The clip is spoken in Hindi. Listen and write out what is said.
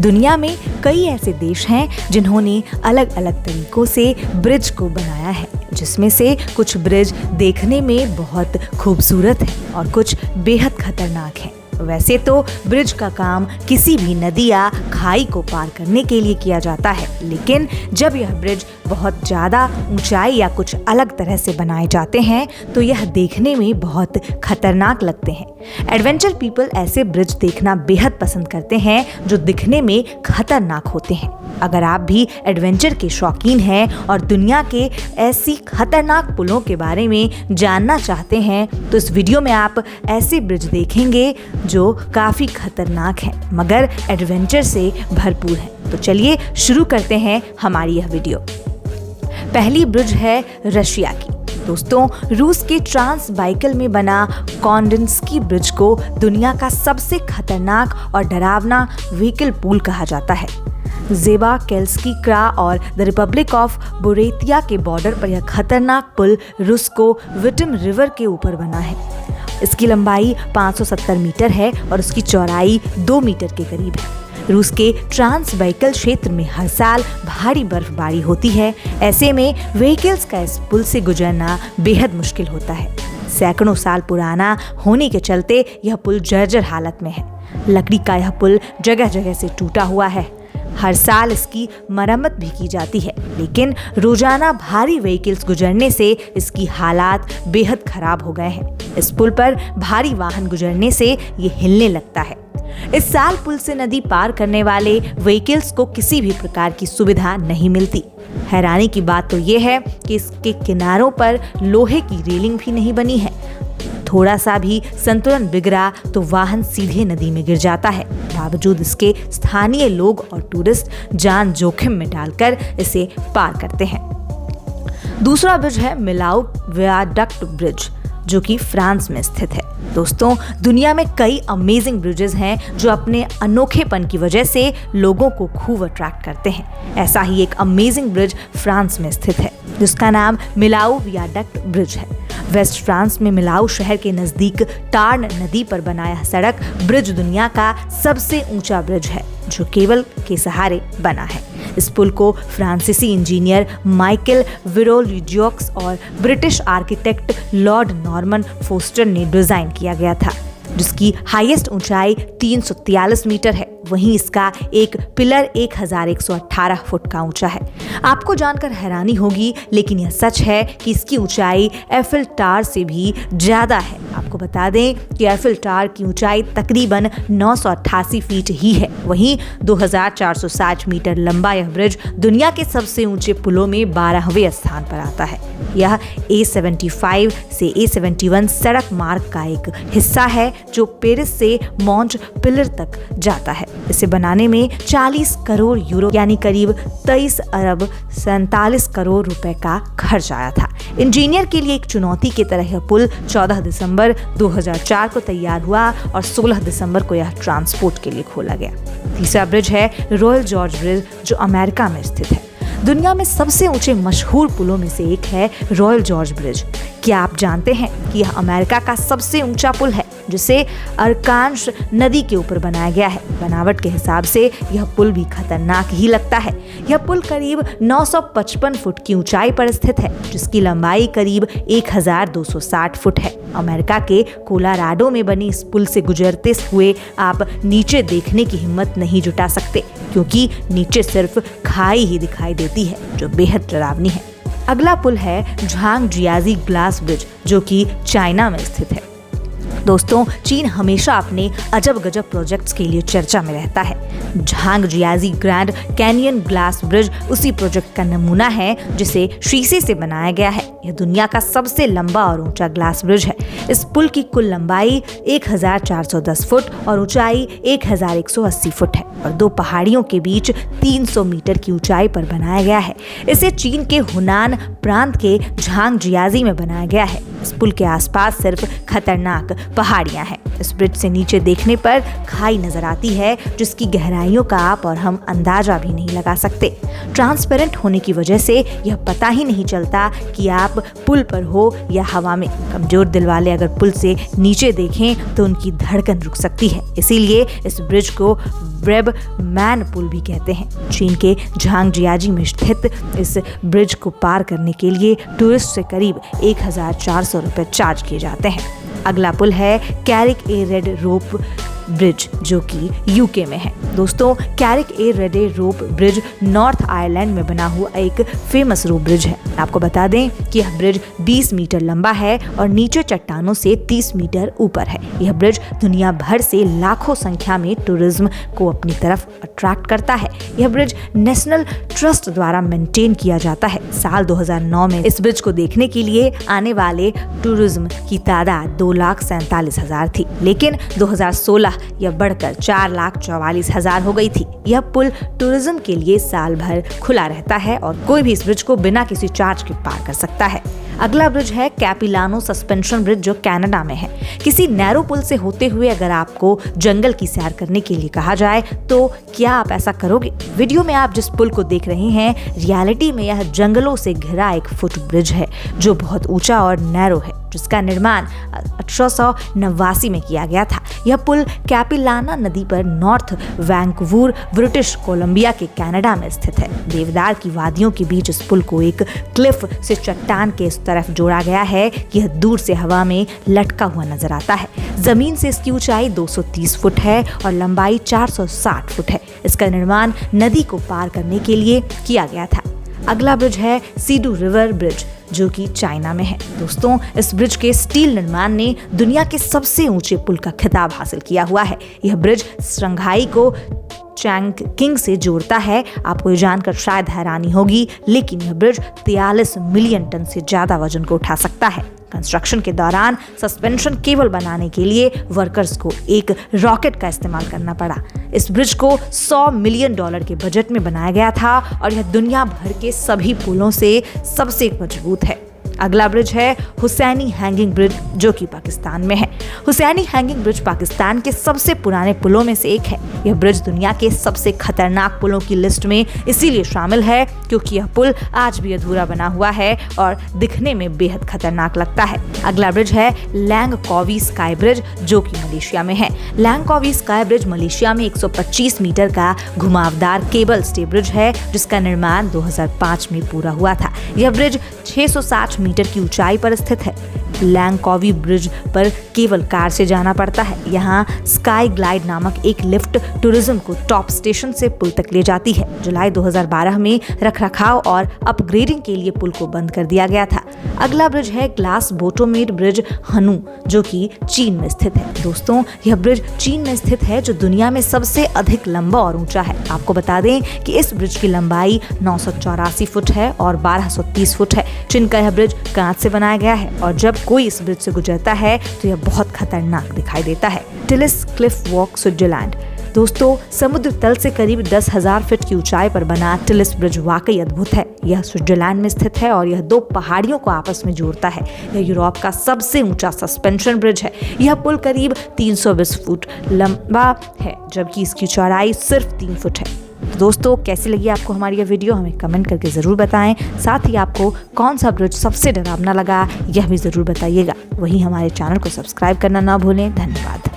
दुनिया में कई ऐसे देश हैं जिन्होंने अलग अलग तरीकों से ब्रिज को बनाया है, जिसमें से कुछ ब्रिज देखने में बहुत खूबसूरत हैं और कुछ बेहद खतरनाक हैं। वैसे तो ब्रिज का काम किसी भी नदी या खाई को पार करने के लिए किया जाता है, लेकिन जब यह ब्रिज बहुत ज़्यादा ऊंचाई या कुछ अलग तरह से बनाए जाते हैं तो यह देखने में बहुत खतरनाक लगते हैं। एडवेंचर पीपल ऐसे ब्रिज देखना बेहद पसंद करते हैं जो दिखने में खतरनाक होते हैं। अगर आप भी एडवेंचर के शौकीन हैं और दुनिया के ऐसी खतरनाक पुलों के बारे में जानना चाहते हैं तो इस वीडियो में आप ऐसे ब्रिज देखेंगे जो काफ़ी खतरनाक हैं मगर एडवेंचर से भरपूर हैं। तो चलिए शुरू करते हैं हमारी यह वीडियो। पहली ब्रिज है रशिया की। दोस्तों, रूस के ट्रांसबाइकल में बना कॉन्डिन्स्की ब्रिज को दुनिया का सबसे खतरनाक और डरावना व्हीकल पुल कहा जाता है। ज़ेबाकेल्स्की क्रा और द रिपब्लिक ऑफ बुरेतिया के बॉर्डर पर यह खतरनाक पुल रुस्को विटिम रिवर के ऊपर बना है। इसकी लंबाई 570 मीटर है और उसकी चौड़ाई 2 मीटर के करीब है। रूस के ट्रांसबाइकल क्षेत्र में हर साल भारी बर्फबारी होती है। ऐसे में व्हीकल्स का इस पुल से गुजरना बेहद मुश्किल होता है। सैकड़ों साल पुराना होने के चलते यह पुल जर्जर हालत में है। लकड़ी का यह पुल जगह जगह से टूटा हुआ है। हर साल इसकी मरम्मत भी की जाती है, लेकिन रोजाना भारी व्हीकल्स गुजरने से इसकी हालात बेहद खराब हो गए हैं। इस पुल पर भारी वाहन गुजरने से ये हिलने लगता है। इस साल पुल से नदी पार करने वाले व्हीकल्स को किसी भी प्रकार की सुविधा नहीं मिलती। हैरानी की बात तो ये है कि इसके किनारों पर लोहे की रेलिंग भी नहीं बनी है। थोड़ा सा भी संतुलन बिगड़ा तो वाहन सीधे नदी में गिर जाता है। बावजूद इसके स्थानीय लोग और टूरिस्ट जान जोखिम में डालकर इसे पार करते हैं। दूसरा ब्रिज है मिलाऊ वियाडक्ट ब्रिज, जो कि फ्रांस में स्थित है। दोस्तों, दुनिया में कई अमेजिंग ब्रिजेस हैं जो अपने अनोखेपन की वजह से लोगों को खूब अट्रैक्ट करते हैं। ऐसा ही एक अमेजिंग ब्रिज फ्रांस में स्थित है जिसका नाम मिलाऊ वियाडक्ट ब्रिज है। वेस्ट फ्रांस में मिलाऊ शहर के नजदीक टार्न नदी पर बनाया सड़क ब्रिज दुनिया का सबसे ऊंचा ब्रिज है जो केबल के सहारे बना है। इस पुल को फ्रांसीसी इंजीनियर माइकल विरोलिजियोक्स और British architect Lord Norman Foster ने डिजाइन किया गया था, जिसकी हाईएस्ट ऊंचाई 343 मीटर है। वहीं इसका एक पिलर 1118 फुट का ऊंचा है। आपको जानकर हैरानी होगी, लेकिन यह सच है कि इसकी ऊंचाई एफिल टावर से भी ज्यादा है। आपको बता दें कि एफिल टावर की ऊंचाई तकरीबन 988 फीट ही है। वहीं 2460 मीटर लंबा यह ब्रिज दुनिया के सबसे ऊंचे पुलों में 12वें स्थान पर आता है। यह A75 से A71 सड़क मार्ग का एक हिस्सा है जो पेरिस से मॉन्ट पिलर तक जाता है। इसे बनाने में 40 करोड़ यूरो यानी करीब 23 अरब 47 करोड़ रुपए का खर्च आया था। इंजीनियर के लिए एक चुनौती की तरह यह पुल 14 दिसंबर 2004 को तैयार हुआ और 16 दिसंबर को यह ट्रांसपोर्ट के लिए खोला गया। तीसरा ब्रिज है रॉयल जॉर्ज ब्रिज, जो अमेरिका में स्थित है। दुनिया में सबसे ऊंचे मशहूर पुलों में से एक है रॉयल जॉर्ज ब्रिज। क्या आप जानते हैं कि यह अमेरिका का सबसे ऊंचा पुल है जिसे अरकान्स नदी के ऊपर बनाया गया है। बनावट के हिसाब से यह पुल भी खतरनाक ही लगता है। यह पुल करीब 955 फुट की ऊंचाई पर स्थित है, जिसकी लंबाई करीब 1260 फुट है। अमेरिका के कोलोराडो में बनी इस पुल से गुजरते हुए आप नीचे देखने की हिम्मत नहीं जुटा सकते, क्योंकि नीचे सिर्फ खाई ही दिखाई देती है जो बेहद डरावनी है। अगला पुल है झांगजियाजी ग्लास ब्रिज, जो कि चाइना में स्थित है। दोस्तों, चीन हमेशा अपने अजब गजब प्रोजेक्ट्स के लिए चर्चा में रहता है। Zhangjiajie grand canyon glass bridge उसी प्रोजेक्ट का नमूना है जिसे शीशे से बनाया गया है। यह दुनिया का सबसे लंबा और ऊंचा ग्लास ब्रिज है। इस पुल की कुल लंबाई 1410 फुट और ऊंचाई 1180 फुट है और दो पहाड़ियों के बीच 300 मीटर की ऊंचाई पर बनाया गया है। इसे चीन के हुनान प्रांत के झांगजियाजी में बनाया गया है। इस पुल के आसपास सिर्फ खतरनाक पहाड़ियां हैं। इस ब्रिज से नीचे देखने पर खाई नजर आती है, जिसकी गहराइयों का आप और हम अंदाजा भी नहीं लगा सकते। ट्रांसपेरेंट होने की वजह से यह पता ही नहीं चलता कि आप पुल पर हो या हवा में। कमजोर दिल वाले अगर पुल से नीचे देखें तो उनकी धड़कन रुक सकती है। इसीलिए इस ब्रिज को ब्रेब मैन पुल भी कहते हैं। चीन के झांगजियाजी में स्थित इस ब्रिज को पार करने के लिए टूरिस्ट से करीब 1400 रुपए चार्ज किए जाते हैं। अगला पुल है कैरिक ए रेड रोप ब्रिज, जो कि यूके में है। दोस्तों, कैरिक ए रेडे रोप ब्रिज नॉर्थ आयरलैंड में बना हुआ एक फेमस रोप ब्रिज है। आपको बता दें कि यह ब्रिज 20 मीटर लंबा है और नीचे चट्टानों से 30 मीटर ऊपर है। यह ब्रिज दुनिया भर से लाखों संख्या में टूरिज्म को अपनी तरफ अट्रैक्ट करता है। यह ब्रिज नेशनल ट्रस्ट द्वारा मेंटेन किया जाता है। साल 2009 में इस ब्रिज को देखने के लिए आने वाले टूरिज्म की तादाद 2,47,000 थी, लेकिन 2016 यह बढ़कर 4,44,000 हो गई थी। यह पुल टूरिज्म के लिए साल भर खुला रहता है और कोई भी इस ब्रिज को बिना किसी चार्ज के पार कर सकता है। अगला ब्रिज है कैपिलानो सस्पेंशन ब्रिज, जो कनाडा में है। किसी नैरो पुल से होते हुए अगर आपको जंगल की सैर करने के लिए कहा जाए तो क्या आप ऐसा करोगे? वीडियो में आप जिस पुल को देख रहे हैं, रियलिटी में यह जंगलों से घिरा एक फुट ब्रिज है, जो बहुत ऊंचा और नैरो है, जिसका निर्माण 1889 में किया गया था। यह पुल कैपिलाना नदी पर नॉर्थ वैंकूवर, ब्रिटिश कोलंबिया के कनाडा में स्थित है। देवदार की वादियों के बीच इस पुल को एक क्लिफ से चट्टान के इस तरफ जोड़ा गया है कि यह दूर से हवा में लटका हुआ नजर आता है। जमीन से इसकी ऊंचाई 230 फुट है और लंबाई 460 फुट है। इसका निर्माण नदी को पार करने के लिए किया गया था। अगला ब्रिज है सीडू रिवर ब्रिज, जो कि चाइना में है। दोस्तों, इस ब्रिज के स्टील निर्माण ने दुनिया के सबसे ऊंचे पुल का खिताब हासिल किया हुआ है। यह ब्रिज शंघाई को चैंगकिंग से जोड़ता है। आपको ये जानकर शायद हैरानी होगी, लेकिन यह ब्रिज 43 मिलियन टन से ज्यादा वजन को उठा सकता है। कंस्ट्रक्शन के दौरान सस्पेंशन केबल बनाने के लिए वर्कर्स को एक रॉकेट का इस्तेमाल करना पड़ा। इस ब्रिज को $100 मिलियन के बजट में बनाया गया था और यह दुनिया भर के सभी पुलों से सबसे मजबूत है। अगला ब्रिज है हुसैनी हैंगिंग ब्रिज, जो कि पाकिस्तान में है। हुसैनी हैंगिंग ब्रिज पाकिस्तान के सबसे पुराने पुलों में से एक है। यह ब्रिज दुनिया के सबसे खतरनाक पुलों की लिस्ट में इसीलिए शामिल है क्योंकि यह पुल आज भी अधूरा बना हुआ है और दिखने में बेहद खतरनाक लगता है। अगला ब्रिज है लैंगकॉवी स्काई ब्रिज, जो कि मलेशिया में है। लैंगकॉवी स्काई ब्रिज मलेशिया में 125 मीटर का घुमावदार केबल स्टे ब्रिज है, जिसका निर्माण 2005 में पूरा हुआ था। यह ब्रिज 660 मीटर की ऊंचाई पर स्थित है। लैंगकॉवी ब्रिज पर केवल कार से जाना पड़ता है। यहाँ स्काई ग्लाइड नामक एक लिफ्ट टूरिज्म को टॉप स्टेशन से पुल तक ले जाती है। जुलाई 2012 में रखरखाव और अपग्रेडिंग के लिए पुल को बंद कर दिया गया था। अगला ब्रिज है ग्लास बोटोमेड ब्रिज हनु, जो कि चीन में स्थित है। दोस्तों, यह ब्रिज चीन में स्थित है, जो दुनिया में सबसे अधिक लंबा और ऊंचा है। आपको बता दें कि इस ब्रिज की लंबाई 984 फुट है और 1230 फुट है। चीन का यह ब्रिज कांच से बनाया गया है और जब कोई इस ब्रिज से गुजरता है तो यह बहुत खतरनाक दिखाई देता है। Tillis Cliff walk, Switzerland. दोस्तों, समुद्र तल से करीब 10,000 फीट की ऊंचाई पर बना टिलिस ब्रिज वाकई अद्भुत है। यह स्विट्जरलैंड में स्थित है और यह 2 पहाड़ियों को आपस में जोड़ता है। यह यूरोप का सबसे ऊंचा सस्पेंशन ब्रिज है। यह पुल करीब 320 फुट लंबा है, जबकि इसकी चौड़ाई सिर्फ 3 फुट है। दोस्तों, कैसी लगी आपको हमारी यह वीडियो, हमें कमेंट करके ज़रूर बताएं। साथ ही आपको कौन सा ब्रिज सबसे डरावना लगा, यह भी ज़रूर बताइएगा। वहीं हमारे चैनल को सब्सक्राइब करना ना भूलें। धन्यवाद।